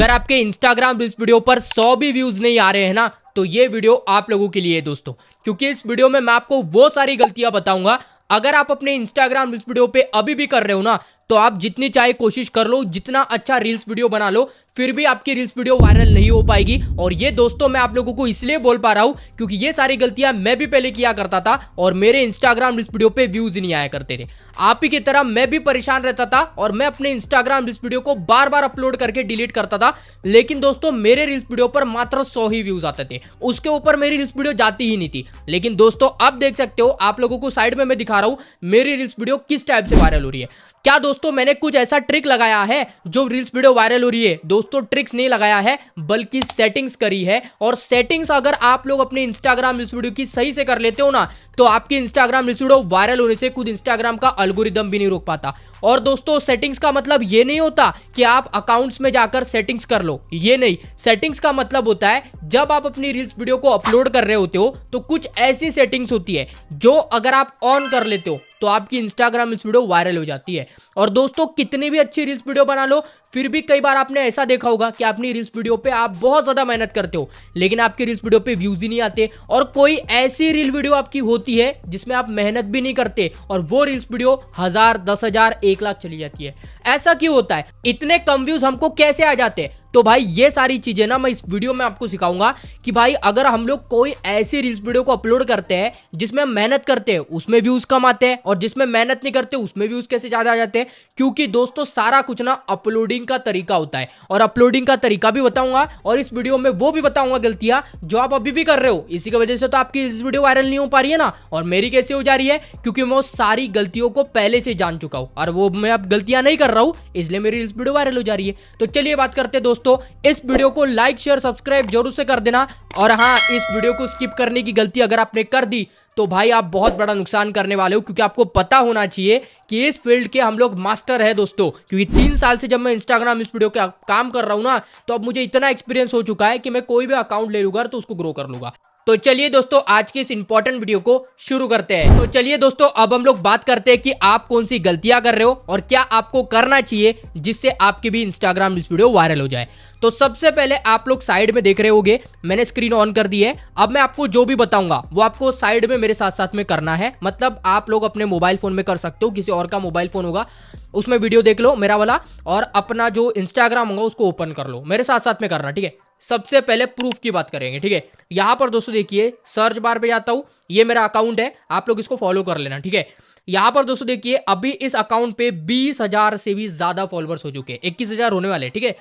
अगर आपके इंस्टाग्राम इस वीडियो पर 100 भी व्यूज नहीं आ रहे हैं ना, तो ये वीडियो आप लोगों के लिए है दोस्तों, क्योंकि इस वीडियो में मैं आपको वो सारी गलतियां बताऊंगा। अगर आप अपने इंस्टाग्राम रील्स वीडियो पे अभी भी कर रहे हो ना, तो आप जितनी चाहे कोशिश कर लो, जितना अच्छा रील्स वीडियो बना लो, फिर भी आपकी रील्स वीडियो वायरल नहीं हो पाएगी। और ये दोस्तों मैं आप लोगों को इसलिए बोल पा रहा हूं क्योंकि ये सारी गलतियां मैं भी पहले किया करता था और मेरे इंस्टाग्राम रील्स वीडियो पे व्यूज नहीं आया करते थे। आप ही की तरह मैं भी परेशान रहता था और मैं अपने इंस्टाग्राम रील्स वीडियो को बार बार अपलोड करके डिलीट करता था, लेकिन दोस्तों मेरे रील्स वीडियो पर मात्र 100 ही व्यूज आते थे, उसके ऊपर मेरी रील्स वीडियो जाती ही नहीं थी। लेकिन दोस्तों अब देख सकते हो, आप लोगों को साइड में मैं दिखा रहा हूं मेरी रील्स वीडियो किस टाइप से वायरल हो रही है। क्या दोस्तों मैंने कुछ ऐसा ट्रिक लगाया है जो रील्स वीडियो वायरल हो रही है? दोस्तों ट्रिक्स नहीं लगाया है, बल्कि सेटिंग्स करी है। और सेटिंग्स अगर आप लोग अपने इंस्टाग्राम रील्स वीडियो की सही से कर लेते हो ना, तो आपकी इंस्टाग्राम रील्स वीडियो वायरल होने से खुद इंस्टाग्राम का एल्गोरिदम भी नहीं रोक पाता। और दोस्तों सेटिंग्स का मतलब ये नहीं होता कि आप अकाउंट्स में जाकर सेटिंग्स कर लो, ये नहीं। सेटिंग्स का मतलब होता है जब आप अपनी रील्स वीडियो को अपलोड कर रहे होते हो तो कुछ ऐसी सेटिंग्स होती है जो अगर आप ऑन कर लेते हो तो आपकी इंस्टाग्राम रील्स वीडियो वायरल हो जाती है। और दोस्तों कितनी भी अच्छी रील्स वीडियो बना लो, फिर भी कई बार आपने ऐसा देखा होगा कि अपनी रील्स वीडियो पे आप बहुत ज्यादा मेहनत करते हो, लेकिन आपकी रील्स वीडियो पे व्यूज ही नहीं आते। और कोई ऐसी रील वीडियो आपकी होती है जिसमें आप मेहनत भी नहीं करते और वो रील्स वीडियो 1000, 10,000, 1 लाख चली जाती है। ऐसा क्यों होता है? इतने कम व्यूज हमको कैसे आ जाते हैं? तो भाई ये सारी चीजें ना मैं इस वीडियो में आपको सिखाऊंगा कि भाई अगर हम लोग कोई ऐसी रील्स वीडियो को अपलोड करते हैं जिसमें हम मेहनत करते हैं उसमें व्यूज कम आते हैं, और जिसमें मेहनत नहीं करते उसमें व्यूज कैसे ज्यादा आ जाते हैं। क्योंकि दोस्तों सारा कुछ ना अपलोडिंग का तरीका होता है, और अपलोडिंग का तरीका भी बताऊंगा और इस वीडियो में वो भी बताऊंगा गलतियां जो आप अभी भी कर रहे हो। इसी की वजह से तो आपकी इस वीडियो वायरल नहीं हो पा रही है ना। और मेरी कैसे हो जा रही है? क्योंकि मैं सारी गलतियों को पहले से जान चुका हूं और वो मैं अब गलतियां नहीं कर रहा हूं, इसलिए मेरी इस वीडियो वायरल हो जा रही है। तो चलिए बात करते हैं दोस्तों, इस वीडियो को लाइक शेयर सब्सक्राइब जरूर से कर देना। और हाँ, इस वीडियो को स्किप करने की गलती अगर आपने कर दी तो भाई आप बहुत बड़ा नुकसान करने वाले हो, क्योंकि आपको पता होना चाहिए कि इस फील्ड के हम लोग मास्टर है दोस्तों। क्योंकि 3 साल से जब मैं इंस्टाग्राम इस वीडियो का काम कर रहा हूं ना, तो अब मुझे इतना एक्सपीरियंस हो चुका है कि मैं कोई भी अकाउंट ले लूंगा तो उसको ग्रो कर लूंगा। तो चलिए दोस्तों आज की इस इंपॉर्टेंट वीडियो को शुरू करते हैं। तो चलिए दोस्तों अब हम लोग बात करते हैं कि आप कौन सी गलतियां कर रहे हो और क्या आपको करना चाहिए जिससे आपकी भी इंस्टाग्राम इस वीडियो वायरल हो जाए। तो सबसे पहले आप लोग साइड में देख रहे होंगे, मैंने स्क्रीन ऑन कर दी है। अब मैं आपको जो भी बताऊंगा वो आपको साइड में मेरे साथ साथ में करना है। मतलब आप लोग अपने मोबाइल फोन में कर सकते हो, किसी और का मोबाइल फोन होगा उसमें वीडियो देख लो मेरा वाला, और अपना जो इंस्टाग्राम होगा उसको ओपन कर लो, मेरे साथ साथ में करना, ठीक है। सबसे पहले प्रूफ की बात करेंगे, ठीक है। यहां पर दोस्तों देखिए सर्च बार पे जाता हूं, ये मेरा अकाउंट है, आप लोग इसको फॉलो कर लेना, ठीक है। यहां पर दोस्तों देखिए अभी इस अकाउंट पे 20,000 से भी ज्यादा फॉलोअर्स हो चुके हैं, 21,000 होने वाले, ठीक है।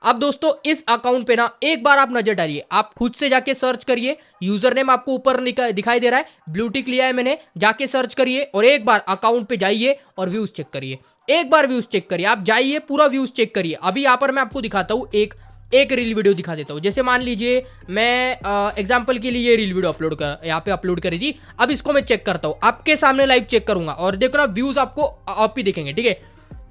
अब दोस्तों इस अकाउंट पे ना एक बार आप नजर डालिए, आप खुद से जाके सर्च करिए। यूजर नेम आपको ऊपर दिखाई दे रहा है, ब्लू टिक लिया है मैंने, जाके सर्च करिए और एक बार अकाउंट पे जाइए और व्यूज चेक करिए। एक बार व्यूज चेक करिए, आप जाइए पूरा व्यूज चेक करिए। अभी यहाँ पर मैं आपको दिखाता हूँ, एक रील वीडियो दिखा देता हूँ। जैसे मान लीजिए मैं एग्जांपल के लिए ये रील वीडियो यहाँ पे अपलोड करी थी। अब इसको मैं चेक करता हूँ, आपके सामने लाइव चेक करूंगा और देखो ना व्यूज आपको आप ही दिखेंगे, ठीक है।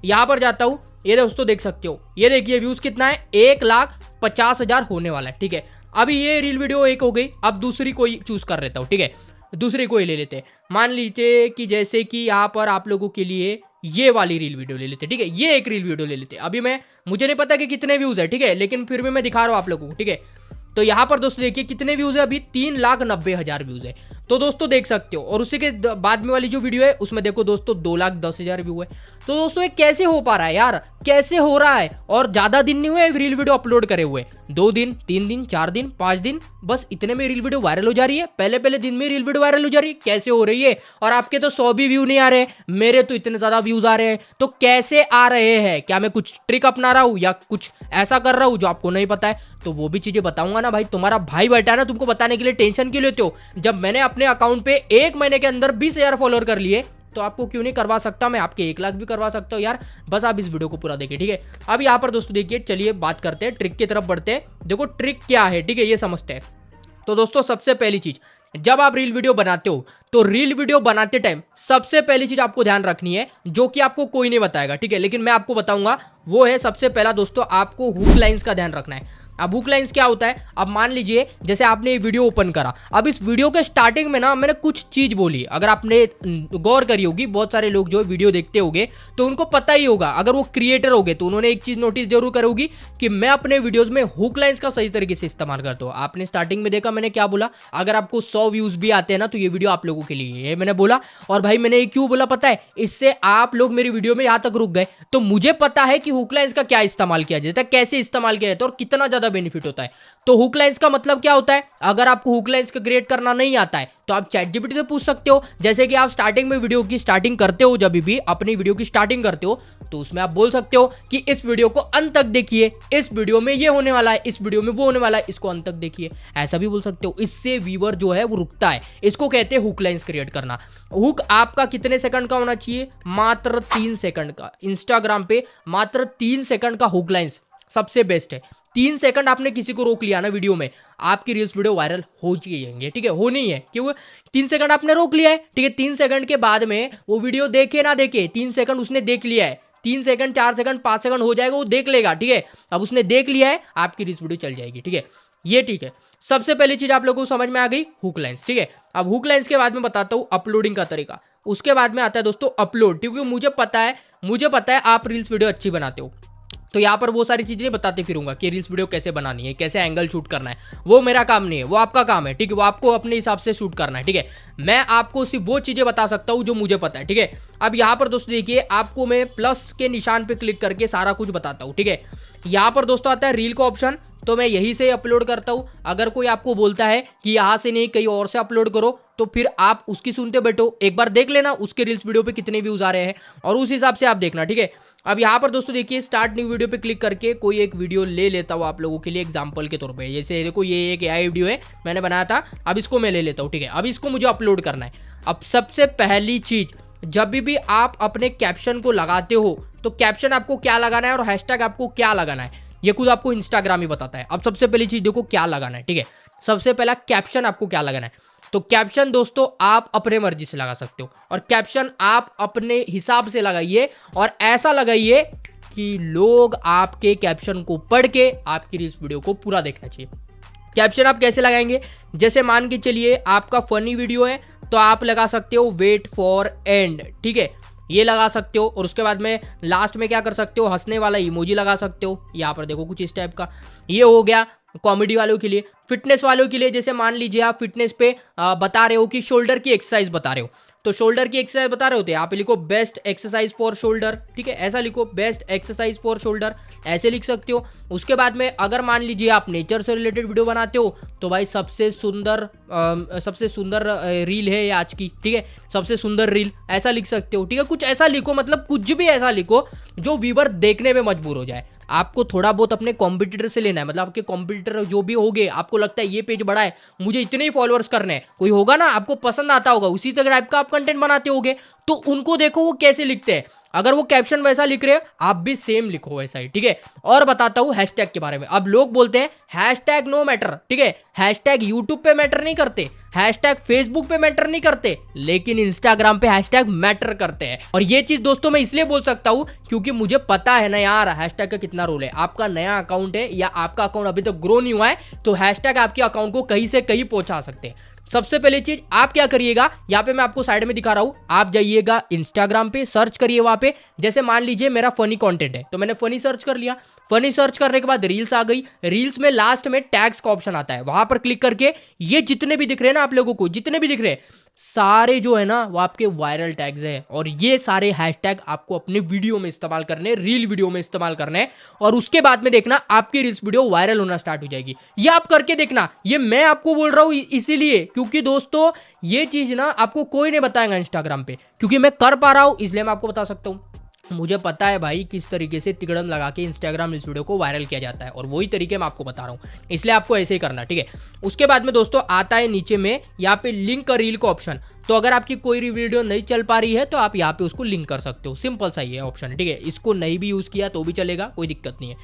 यहां पर जाता हूं, ये दोस्तों देख सकते हो, ये देखिए व्यूज कितना है, 1,50,000 होने वाला है, ठीक है। अभी ये रील वीडियो एक हो गई, अब दूसरी कोई चूज कर लेता हूं, ठीक है। दूसरी कोई ले लेते हैं, मान लीजिए कि जैसे कि यहाँ पर आप लोगों के लिए ये वाली रील वीडियो ले लेते, ठीक है। ये एक रील वीडियो ले लेते। अभी मुझे नहीं पता कि कितने व्यूज है, ठीक है, लेकिन फिर भी मैं दिखा रहा हूं आप लोगों को, ठीक है। तो यहाँ पर दोस्तों देखिए कितने व्यूज है, अभी 3,90,000 व्यूज है, तो दोस्तों देख सकते हो। और उसी के बाद में वाली जो वीडियो है उसमें देखो दोस्तों 2,10,000 व्यू है। तो दोस्तों ये कैसे हो पा रहा है यार, कैसे हो रहा है? और ज्यादा दिन नहीं हुए रील वीडियो अपलोड करे हुए, 2 दिन, 3 दिन, 4 दिन, 5 दिन, बस इतने में रील वीडियो वायरल हो जा रही है। पहले पहले दिन में रील वीडियो वायरल हो जा रही है, कैसे हो रही है? और आपके तो 100 भी व्यू नहीं आ रहे, मेरे तो इतने ज्यादा व्यूज आ रहे हैं। तो कैसे आ रहे हैं? क्या मैं कुछ ट्रिक अपना रहा हूं या कुछ ऐसा कर रहा हूं जो आपको नहीं पता है? तो वो भी चीजें बताऊंगा ना भाई, तुम्हारा भाई बैठा है ना तुमको बताने के लिए, टेंशन क्यों लेते हो? जब मैंने अपने अकाउंट पे 1 महीने के अंदर 20,000 फॉलोअर कर लिए, तो आपको क्यों नहीं करवा सकता? मैं आपके 1 लाख भी करवा सकता हूँ यार, बस आप इस वीडियो को पूरा देखिए, ठीक है। अब यहाँ पर दोस्तों देखिए, चलिए बात करते हैं ट्रिक की तरफ बढ़ते हैं। देखो ट्रिक क्या है, ठीक है, ये समझते हैं। तो दोस्तों सबसे पहली चीज, जब आप रील वीडियो बनाते हो तो रील वीडियो बनाते टाइम सबसे पहली चीज आपको ध्यान रखनी है, जो कि आपको कोई नहीं बताएगा, ठीक है, लेकिन मैं आपको बताऊंगा, वो है सबसे पहला दोस्तों आपको हुक लाइंस का ध्यान रखना है। अब हुक लाइंस क्या होता है, अब मान लीजिए जैसे आपने ये वीडियो ओपन करा, अब इस वीडियो के स्टार्टिंग में ना मैंने कुछ चीज बोली, अगर आपने गौर करी होगी, बहुत सारे लोग जो वीडियो देखते होंगे तो उनको पता ही होगा, अगर वो क्रिएटर होंगे तो उन्होंने एक चीज नोटिस जरूर करोगी कि मैं अपने वीडियोस में हुक लाइंस का सही तरीके से इस्तेमाल करता हूँ। आपने स्टार्टिंग में देखा मैंने क्या बोला, अगर आपको 100 व्यूज भी आते हैं ना तो ये वीडियो आप लोगों के लिए है, मैंने बोला। और भाई मैंने ये क्यों बोला पता है, इससे आप लोग मेरी वीडियो में यहां तक रुक गए तो मुझे पता है कि हुक लाइंस का क्या इस्तेमाल किया जाता है, कैसे इस्तेमाल किया जाता है और कितना ज्यादा बेनिफिट होता है। तो हुक लाइंस का मतलब क्या होता है, अगर आपको हुक लाइंस का क्रिएट करना नहीं आता है तो आप चैट जीपीटी से पूछ सकते हो। जैसे कि आप स्टार्टिंग में वीडियो की स्टार्टिंग करते हो, जब भी अपनी वीडियो की स्टार्टिंग करते हो तो उसमें आप बोल सकते हो कि इस वीडियो को अंत तक देखिए, इस वीडियो में ये होने वाला है, इस वीडियो में वो होने वाला है, इसको अंत तक देखिए, ऐसा भी बोल सकते हो। इससे व्यूअर जो है वो रुकता है, इसको कहते हैं हुक लाइंस क्रिएट करना। हुक आपका कितने सेकंड का होना चाहिए, मात्र 3 सेकंड का। इंस्टाग्राम पे मात्र 3 सेकंड का हुक लाइंस सबसे बेस्ट है। 3 सेकंड आपने किसी को रोक लिया ना वीडियो में, आपकी रील्स वीडियो वायरल हो जाएंगे, ठीक है, होनी है, क्योंकि 3 सेकंड आपने रोक लिया है, ठीक है। 3 सेकंड के बाद में वो वीडियो देखे ना देखे, 3 सेकंड उसने देख लिया है, 3 सेकंड 4 सेकंड 5 सेकंड हो जाएगा, वो देख लेगा, ठीक है। अब उसने देख लिया है, आपकी रील्स वीडियो चल जाएगी, ठीक है, ये ठीक है। सबसे पहली चीज आप लोगों को समझ में आ गई, हुक लाइंस, ठीक है। अब हुक लाइंस के बाद में बताता हूँ अपलोडिंग का तरीका, उसके बाद में आता है दोस्तों अपलोड, क्योंकि मुझे पता है आप रील्स वीडियो अच्छी बनाते हो, तो यहाँ पर वो सारी चीजें नहीं बताते फिरूंगा कि रील्स वीडियो कैसे बनानी है, कैसे एंगल शूट करना है, वो मेरा काम नहीं है, वो आपका काम है, ठीक है, वो आपको अपने हिसाब से शूट करना है, ठीक है। मैं आपको सिर्फ वो चीजें बता सकता हूँ जो मुझे पता है, ठीक है। अब यहाँ पर दोस्तों देखिए, आपको मैं प्लस के निशान पे क्लिक करके सारा कुछ बताता हूँ, ठीक है। यहाँ पर दोस्तों आता है रील का ऑप्शन, तो मैं यही से अपलोड करता हूँ। अगर कोई आपको बोलता है कि यहाँ से नहीं कहीं और से अपलोड करो, तो फिर आप उसकी सुनते बैठो, एक बार देख लेना उसके रील्स वीडियो पे कितने व्यूज आ रहे हैं और उस हिसाब से आप देखना, ठीक है। अब यहाँ पर दोस्तों देखिए, स्टार्ट न्यू वीडियो पे क्लिक करके कोई एक वीडियो ले लेता हूँ आप लोगों के लिए एग्जांपल के तौर पे। जैसे देखो ये एक AI वीडियो है, मैंने बनाया था, अब इसको मैं ले लेता हूँ, ठीक है। अब इसको मुझे अपलोड करना है। अब सबसे पहली चीज, जब भी आप अपने कैप्शन को लगाते हो तो कैप्शन आपको क्या लगाना है और हैशटैग आपको क्या लगाना है, ये खुद आपको इंस्टाग्राम ही बताता है। अब सबसे पहली चीज देखो क्या लगाना है, ठीक है। सबसे पहला कैप्शन आपको क्या लगाना है, तो कैप्शन दोस्तों आप अपने मर्जी से लगा सकते हो, और कैप्शन आप अपने हिसाब से लगाइए और ऐसा लगाइए कि लोग आपके कैप्शन को पढ़ के आपकी इस वीडियो को पूरा देखना चाहिए। कैप्शन आप कैसे लगाएंगे, जैसे मान के चलिए आपका फनी वीडियो है तो आप लगा सकते हो वेट फॉर एंड, ठीक है, ये लगा सकते हो। और उसके बाद में लास्ट में क्या कर सकते हो, हंसने वाला इमोजी लगा सकते हो, यहाँ पर देखो कुछ इस टाइप का। ये हो गया कॉमेडी वालों के लिए। फिटनेस वालों के लिए, जैसे मान लीजिए आप फिटनेस पे बता रहे हो कि शोल्डर की एक्सरसाइज बता रहे हो, तो शोल्डर की एक्सरसाइज बता रहे होते हैं, आप लिखो बेस्ट एक्सरसाइज फॉर शोल्डर, ठीक है, ऐसा लिखो बेस्ट एक्सरसाइज फॉर शोल्डर, ऐसे लिख सकते हो। उसके बाद में अगर मान लीजिए आप नेचर से रिलेटेड वीडियो बनाते हो तो भाई सबसे सुंदर रील है ये आज की, ठीक है, सबसे सुंदर रील, ऐसा लिख सकते हो, ठीक है। कुछ ऐसा लिखो, मतलब कुछ भी ऐसा लिखो जो व्यूअर देखने में मजबूर हो जाए। आपको थोड़ा बहुत अपने कॉम्पिटिटर से लेना है, मतलब आपके कॉम्पिटिटर जो भी होंगे, आपको लगता है ये पेज बड़ा है, मुझे इतने ही फॉलोअर्स करने हैं, कोई होगा ना आपको पसंद आता होगा, उसी टाइप का आप कंटेंट बनाते होगे, तो उनको देखो वो कैसे लिखते हैं। अगर वो कैप्शन वैसा लिख रहे हैं आप भी सेम लिखो वैसा ही, ठीक है। और बताता हूं हैशटैग के बारे में। अब लोग बोलते हैं हैशटैग नो मैटर, ठीक है, हैशटैग यूट्यूब पे मैटर नहीं करते, हैशटैग फेसबुक पे मैटर नहीं करते, लेकिन इंस्टाग्राम पे हैशटैग मैटर करते हैं। और ये चीज दोस्तों मैं इसलिए बोल सकता हूं क्योंकि मुझे पता है ना यार हैशटैग का कितना रोल है। आपका नया अकाउंट है या आपका अकाउंट अभी तक ग्रो नहीं हुआ है तो हैशटैग आपके अकाउंट को कहीं से कहीं पहुंचा सकते हैं। सबसे पहली चीज आप क्या करिएगा, यहाँ पे मैं आपको साइड में दिखा रहा हूं, आप जाइएगा इंस्टाग्राम पे, सर्च करिए वहां पे। जैसे मान लीजिए मेरा फनी कंटेंट है तो मैंने फनी सर्च कर लिया, फनी सर्च करने के बाद रील्स आ गई, रील्स में लास्ट में टैग्स का ऑप्शन आता है, वहां पर क्लिक करके ये जितने भी दिख रहे हैं ना आप लोगों को, जितने भी दिख रहे हैं सारे जो है ना वो आपके वायरल टैग्स हैं, और ये सारे हैशटैग आपको अपने वीडियो में इस्तेमाल करने, रील वीडियो में इस्तेमाल करने हैं, और उसके बाद में देखना आपकी रील्स वीडियो वायरल होना स्टार्ट हो जाएगी। ये आप करके देखना, ये मैं आपको बोल रहा हूं इसीलिए क्योंकि दोस्तों ये चीज ना आपको कोई नहीं बताएगा इंस्टाग्राम पे, क्योंकि मैं कर पा रहा हूं इसलिए मैं आपको बता सकता हूं। मुझे पता है भाई किस तरीके से तिकड़म लगा के इंस्टाग्राम इस वीडियो को वायरल किया जाता है, और वही तरीके मैं आपको बता रहा हूँ, इसलिए आपको ऐसे ही करना, ठीक है। उसके बाद में दोस्तों आता है नीचे में यहाँ पे लिंक का रील का ऑप्शन, तो अगर आपकी कोई वीडियो नहीं चल पा रही है तो आप यहाँ पे उसको लिंक कर सकते हो, सिंपल सा ही है ऑप्शन, ठीक है। इसको नहीं भी यूज किया तो भी चलेगा, कोई दिक्कत नहीं है।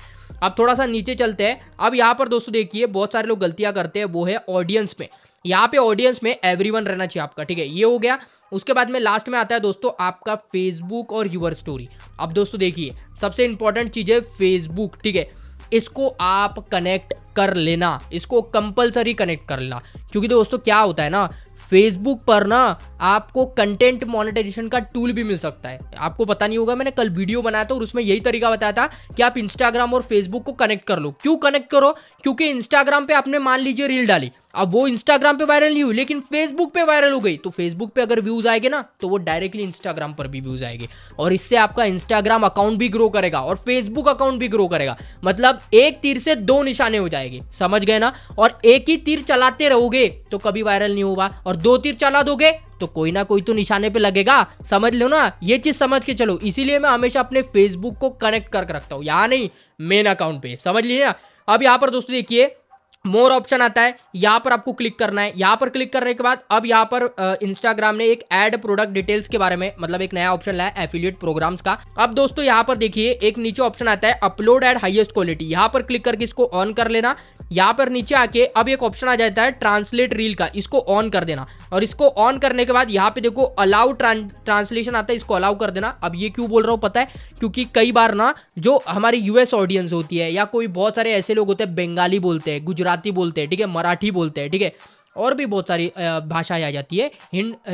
अब थोड़ा सा नीचे चलते हैं। अब यहाँ पर दोस्तों देखिए बहुत सारे लोग गलतियां करते हैं, वो है ऑडियंस में। यहाँ पे ऑडियंस में एवरीवन रहना चाहिए आपका, ठीक है, ये हो गया। उसके बाद में लास्ट में आता है दोस्तों आपका फेसबुक और यूर स्टोरी। अब दोस्तों देखिए सबसे इंपॉर्टेंट चीज है फेसबुक, ठीक है, इसको आप कनेक्ट कर लेना, इसको कंपलसरी कनेक्ट कर लेना। क्योंकि दोस्तों क्या होता है ना, फेसबुक पर ना आपको कंटेंट मोनेटाइजेशन का टूल भी मिल सकता है। आपको पता नहीं होगा, मैंने कल वीडियो बनाया था और उसमें यही तरीका बताया था कि आप इंस्टाग्राम और फेसबुक को कनेक्ट कर लो। क्यों कनेक्ट करो? क्योंकि इंस्टाग्राम पे आपने मान लीजिए रील डाली, अब वो इंस्टाग्राम पे वायरल नहीं हुई लेकिन फेसबुक पे वायरल हो गई, तो फेसबुक पे अगर व्यूज आएंगे ना तो वो डायरेक्टली इंस्टाग्राम पर भी व्यूज आएंगे और इससे आपका इंस्टाग्राम अकाउंट भी ग्रो करेगा और फेसबुक अकाउंट भी ग्रो करेगा। मतलब एक तीर से दो निशाने हो जाएंगे, समझ गए ना? और एक ही तीर चलाते रहोगे तो कभी वायरल नहीं होगा, और दो तीर चला दोगे तो कोई ना कोई तो निशाने पे लगेगा। समझ लो ना, ये चीज समझ के चलो। इसीलिए मैं हमेशा अपने फेसबुक को कनेक्ट करके रखता हूँ, यहाँ नहीं, मेन अकाउंट पे, समझ लीजिए ना। अब यहाँ पर दोस्तों देखिए मोर ऑप्शन आता है, यहाँ पर आपको क्लिक करना है। यहाँ पर क्लिक करने के बाद अब यहाँ पर इंस्टाग्राम ने एक ऐड प्रोडक्ट डिटेल्स के बारे में मतलब एक नया ऑप्शन लाया एफिलिएट प्रोग्राम्स का। अब दोस्तों यहाँ पर देखिए एक नीचे ऑप्शन आता है अपलोड एट हाईएस्ट क्वालिटी, यहाँ पर क्लिक करके इसको ऑन कर लेना। यहाँ पर नीचे आके अब एक ऑप्शन आ जाता है ट्रांसलेट रील का, इसको ऑन कर देना। और इसको ऑन करने के बाद यहाँ पे देखो अलाउ ट्रांसलेशन आता है, इसको अलाउ कर देना। अब ये क्यों बोल रहा हूँ पता है? क्योंकि कई बार ना जो हमारी यूएस ऑडियंस होती है या कोई बहुत सारे ऐसे लोग होते हैं बंगाली बोलते हैं, गुजराती बोलते हैं, ठीक है, मराठी बोलते हैं, ठीक है, और भी बहुत सारी भाषाएं आ जाती है।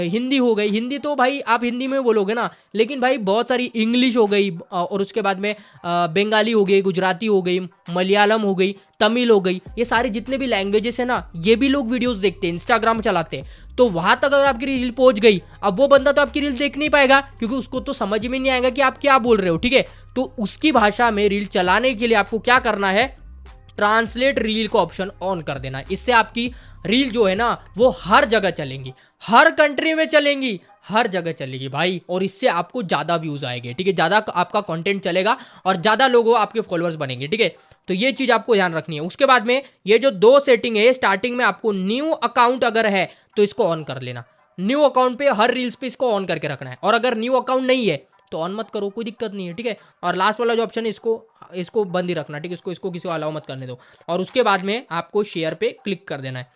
हिंदी हो गई, हिंदी तो भाई आप हिंदी में बोलोगे ना, लेकिन भाई बहुत सारी इंग्लिश हो गई और उसके बाद में बंगाली हो गई, गुजराती हो गई, मलयालम हो गई, तमिल हो गई, ये सारे जितने भी लैंग्वेजेस है ना, ये भी लोग वीडियोस देखते हैं, इंस्टाग्राम चलाते हैं। तो वहां तक अगर आपकी रील पहुंच गई, अब वो बंदा तो आपकी रील देख नहीं पाएगा क्योंकि उसको तो समझ में नहीं आएगा कि आप क्या बोल रहे हो, ठीक है। तो उसकी भाषा में रील चलाने के लिए आपको क्या करना है, ट्रांसलेट रील को ऑप्शन ऑन कर देना। इससे आपकी रील जो है ना वो हर जगह चलेंगी, हर कंट्री में चलेंगी, हर जगह चलेगी भाई, और इससे आपको ज्यादा व्यूज आएंगे, ठीक है, ज्यादा आपका कंटेंट चलेगा और ज्यादा लोगों आपके फॉलोअर्स बनेंगे, ठीक है। तो ये चीज आपको ध्यान रखनी है। उसके बाद में ये जो दो सेटिंग है, स्टार्टिंग में आपको न्यू अकाउंट अगर है तो इसको ऑन कर लेना। न्यू अकाउंट पे हर रील्स पे इसको ऑन करके रखना है, और अगर न्यू अकाउंट नहीं है तो ऑन मत करो, कोई दिक्कत नहीं है, ठीक है। और लास्ट वाला जो ऑप्शन है इसको बंद ही रखना, ठीक है, इसको किसी को अलाउ मत करने दो। और उसके बाद में आपको शेयर पे क्लिक कर देना है।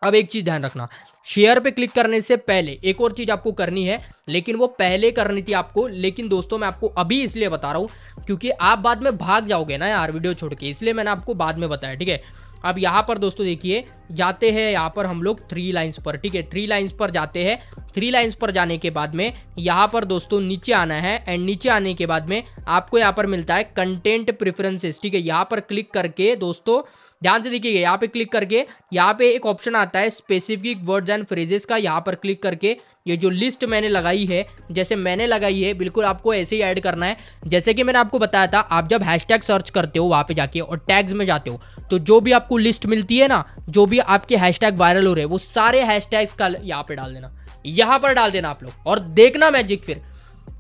अब एक चीज ध्यान रखना, शेयर पे क्लिक करने से पहले एक और चीज आपको करनी है, लेकिन वो पहले करनी थी आपको, लेकिन दोस्तों मैं आपको अभी इसलिए बता रहा हूं क्योंकि आप बाद में भाग जाओगे ना यार वीडियो छोड़ के, इसलिए मैंने आपको बाद में बताया, ठीक है। अब यहाँ पर दोस्तों देखिए जाते हैं यहाँ पर हम लोग 3 लाइन्स पर, ठीक है, 3 लाइन्स पर जाते हैं। 3 लाइन्स पर जाने के बाद में यहाँ पर दोस्तों नीचे आना है, एंड नीचे आने के बाद में आपको यहाँ पर मिलता है कंटेंट प्रेफरेंसेस, ठीक है। यहाँ पर क्लिक करके दोस्तों ध्यान से देखिएगा, यहाँ पे क्लिक करके यहाँ पे एक ऑप्शन आता है स्पेसिफिक वर्ड्स एंड फ्रेजेस का। यहाँ पर क्लिक करके ये जो लिस्ट मैंने लगाई है, जैसे मैंने लगाई है बिल्कुल आपको ऐसे ही ऐड करना है। जैसे कि मैंने आपको बताया था, आप जब हैशटैग सर्च करते हो वहाँ पे जाके और टैग्स में जाते हो तो जो भी आपको लिस्ट मिलती है ना, जो भी आपके हैशटैग वायरल हो रहे हैं वो सारे हैशटैग्स का यहाँ पे डाल देना, यहाँ पर डाल देना आप लोग, और देखना मैजिक। फिर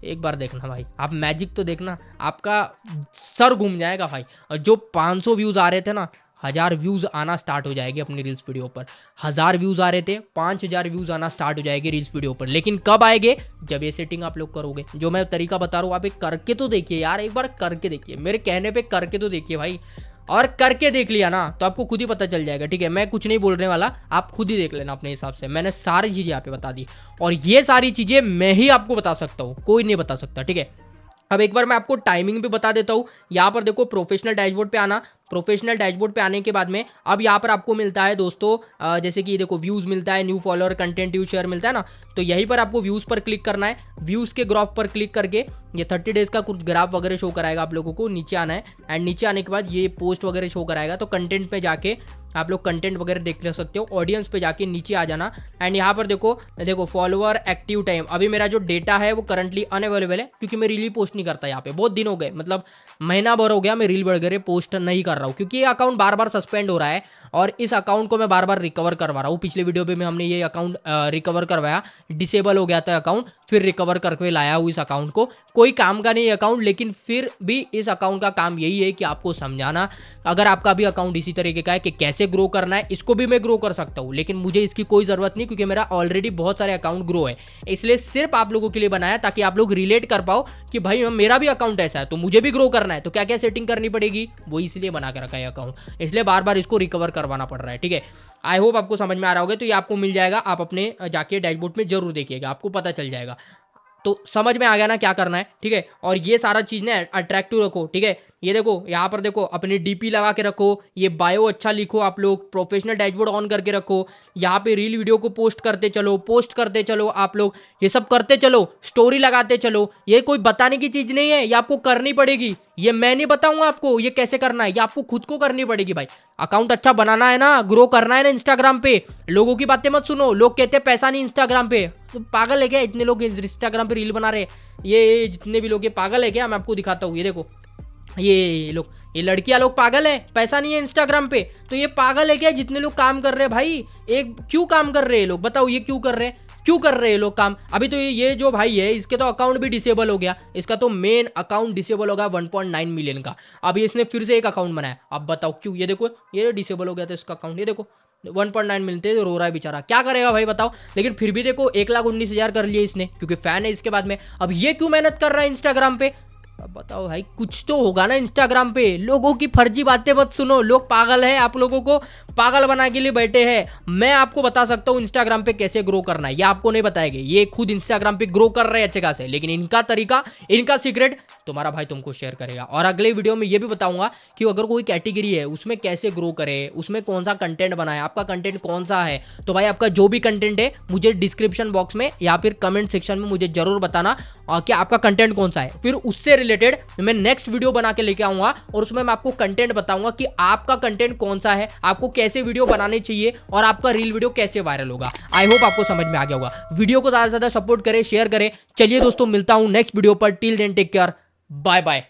एक बार देखना भाई, आप मैजिक तो देखना, आपका सर घूम जाएगा भाई। और जो 500 व्यूज आ रहे थे ना, 1000 व्यूज आना स्टार्ट हो जाएगी अपनी रील्स वीडियो पर। 1000 व्यूज आ रहे थे, 5000 व्यूज आना स्टार्ट हो जाएगी रील्स वीडियो पर। लेकिन कब आएंगे? जब ये सेटिंग आप लोग करोगे, जो मैं तरीका बता रहा हूँ आप एक करके तो देखिए यार, एक बार करके देखिए, मेरे कहने पे करके तो देखिए भाई। और करके देख लिया ना तो आपको खुद ही पता चल जाएगा, ठीक है। मैं कुछ नहीं बोलने वाला, आप खुद ही देख लेना अपने हिसाब से। मैंने सारी चीजें यहाँ पे बता दी, और ये सारी चीजें मैं ही आपको बता सकता हूँ, कोई नहीं बता सकता, ठीक है। अब एक बार मैं आपको टाइमिंग भी बता देता हूँ। यहाँ पर देखो प्रोफेशनल डैशबोर्ड पे आना, प्रोफेशनल डैशबोर्ड पे आने के बाद में अब यहाँ पर आपको मिलता है दोस्तों जैसे कि देखो व्यूज़ मिलता है, new follower, content new share मिलता है ना, तो यहीं पर आपको व्यूज़ पर क्लिक करना है। व्यूज़ के ग्राफ पर क्लिक करके ये 30 डेज़ का कुछ ग्राफ वगैरह शो कराएगा आप लोगों को। नीचे आना है, एंड नीचे आने के बाद ये पोस्ट वगैरह शो कराएगा, तो कंटेंट पे जाके आप लोग कंटेंट वगैरह देख ले सकते हो। ऑडियंस पे जाके नीचे आ जाना, एंड यहाँ पर देखो फॉलोअर एक्टिव टाइम, अभी मेरा जो डेटा है वो करंटली अनअवेलेबल है क्योंकि मैं रील पोस्ट नहीं करता यहाँ पे, बहुत दिन हो गए, मतलब महीना भर हो गया मैं रील वगैरह पोस्ट नहीं कर रहा हूँ क्योंकि ये अकाउंट बार बार सस्पेंड हो रहा है और इस अकाउंट को मैं बार बार रिकवर करवा रहा हूँ। पिछले वीडियो पे हमने ये अकाउंट रिकवर करवाया, डिसेबल हो गया था अकाउंट, फिर रिकवर करके लाया हूँ इस अकाउंट को। कोई काम का नहीं अकाउंट, लेकिन फिर भी इस अकाउंट का काम यही है कि आपको समझाना। अगर आपका भी अकाउंट इसी तरीके का है कि कैसे ग्रो करना है, इसको भी मैं ग्रो कर सकता हूँ, लेकिन मुझे इसकी कोई ज़रूरत नहीं क्योंकि मेरा ऑलरेडी बहुत सारे अकाउंट ग्रो है। इसलिए सिर्फ आप लोगों के लिए बनाया ताकि आप लोग रिलेट कर पाओ कि भाई मेरा भी अकाउंट ऐसा है तो मुझे भी ग्रो करना है, तो क्या क्या सेटिंग करनी पड़ेगी, वो इसलिए बना के रखा है अकाउंट, इसलिए बार बार इसको रिकवर करवाना पड़ रहा है, ठीक है। आई होप आपको समझ में आ रहा होगा, तो ये आपको मिल जाएगा, आप अपने जाके डैशबोर्ड में जरूर देखिएगा, आपको पता चल जाएगा। तो समझ में आ गया ना क्या करना है, ठीक है। और ये सारा चीज़ ना अट्रैक्टिव रखो, ठीक है। ये देखो यहाँ पर देखो अपनी डीपी लगा के रखो, ये बायो अच्छा लिखो, आप लोग प्रोफेशनल डैशबोर्ड ऑन करके रखो, यहाँ पे रील वीडियो को पोस्ट करते चलो आप लोग, ये सब करते चलो, स्टोरी लगाते चलो। ये कोई बताने की चीज़ नहीं है, ये आपको करनी पड़ेगी। ये मैं नहीं बताऊंगा आपको ये कैसे करना है, ये आपको खुद को करनी पड़ेगी भाई। अकाउंट अच्छा बनाना है ना, ग्रो करना है ना इंस्टाग्राम पे। लोगों की बातें मत सुनो, लोग कहते हैं पैसा नहीं इंस्टाग्राम पे, तो पागल है क्या इतने लोग इंस्टाग्राम पे रील बना रहे हैं? ये जितने भी लोग ये पागल है क्या? मैं आपको दिखाता हूँ, ये देखो ये लोग, ये लड़कियां लोग पागल है, पैसा नहीं है इंस्टाग्राम पे, तो ये पागल है क्या जितने लोग काम कर रहे हैं भाई? एक क्यों काम कर रहे हैं लोग, बताओ ये क्यों कर रहे हैं, क्यों कर रहे हैं लोग काम? अभी तो ये जो भाई है इसके तो अकाउंट भी डिसेबल हो गया, इसका तो मेन अकाउंट डिसेबल हो गया 1.9 मिलियन का। अभी इसने फिर से एक अकाउंट बनाया, अब बताओ क्यों? ये देखो ये डिसेबल हो गया था इसका अकाउंट, ये देखो 1.9 मिलते रो रहा है बेचारा, क्या करेगा भाई बताओ? लेकिन फिर भी देखो 1,19,000 कर लिए इसने, क्योंकि फैन है इसके बाद में। अब ये क्यों मेहनत कर रहा है इंस्टाग्राम पे? अब बताओ भाई, कुछ तो होगा ना इंस्टाग्राम पे। लोगों की फर्जी बातें मत सुनो, लोग पागल है, आप लोगों को पागल बना के लिए बैठे हैं। मैं आपको बता सकता हूँ इंस्टाग्राम पे कैसे ग्रो करना है, ये आपको नहीं बताएंगे, ये खुद इंस्टाग्राम पे ग्रो कर रहे हैं अच्छे खासे, लेकिन इनका तरीका, इनका सीक्रेट तुम्हारा भाई तुमको शेयर करेगा। और अगले वीडियो में ये भी बताऊंगा कि अगर कोई कैटेगरी है उसमें कैसे ग्रो करे, उसमें कौन सा कंटेंट बनाए, आपका कंटेंट कौन सा है। तो भाई आपका जो भी कंटेंट है मुझे डिस्क्रिप्शन बॉक्स में या फिर कमेंट सेक्शन में मुझे जरूर बताना कि आपका कंटेंट कौन सा है। फिर उससे रिलेटेड मैं नेक्स्ट वीडियो बना के लेके आऊंगा और उसमें मैं आपको कंटेंट बताऊंगा कि आपका कंटेंट कौन सा है, आपको कैसे वीडियो बनाने चाहिए और आपका रील वीडियो कैसे वायरल होगा। आई होप आपको समझ में आ गया होगा। वीडियो को ज्यादा से ज्यादा सपोर्ट करें, शेयर करें। चलिए दोस्तों, मिलता हूं नेक्स्ट वीडियो पर। Till then take care, bye bye.